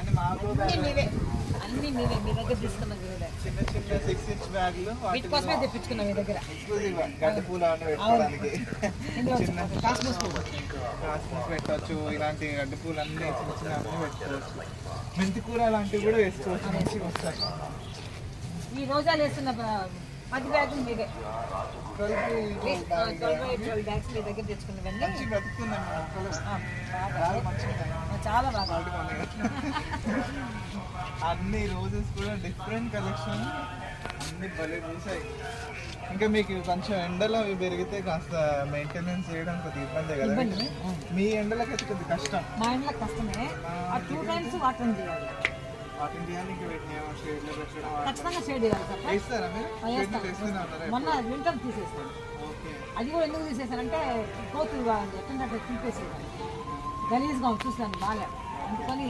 కానీ మాకు అన్ని మీరే మీ దగ్గర తీసుకున్న చిన్న చిన్న 6 inch బ్యాగులు వీటి కోసమే తెప్పించుకున్నాం మీ దగ్గర. గడ్డ పూలు అవన్నీ పెట్టుకోవడానికి చిన్న కాస్మోస్ పెట్టవచ్చు. ఇలాంటి గడ్డ పూలు అన్ని చిన్న చిన్న అన్నీ పెట్టుకోవచ్చు. మెంతి కూర అలాంటివి కూడా వేసుకోవచ్చు. మంచిగా వస్తాయి. ఈ రోజాలు వేస్తున్న 10 బ్యాగులు మీరే. 12 బ్యాగ్స్ మీ దగ్గర తెచ్చుకున్నవన్నీ చాలా బాగా అన్ని రోజెస్ కూడా డిఫరెంట్ కలెక్షన్ అన్ని భలే చూసాయి. ఇంకా మీకు కొంచెం ఎండలో అవి పెరిగితే కాస్త మెయింటెనెన్స్ చేయడం కొద్దిగా ఇబ్బందే కదా. మీ ఎండలకి అయితే కొద్దిగా కష్టం. మా ఎండలకు కష్టమే. 2 times వాటర్ చేయాలి. వాటిని తీయాలి. ఇంకా షేడ్లో పెట్టడం ఖచ్చితంగా షేడ్ చేయాలి. వేస్తారా మీరు? మొన్న వింటర్ తీసేస్తాను. అది కూడా ఎందుకు తీసేసానంటే కోతులు ఎట్లా తింపేసేది, గలీజ్గా చూస్తాను బాగా అందుకని.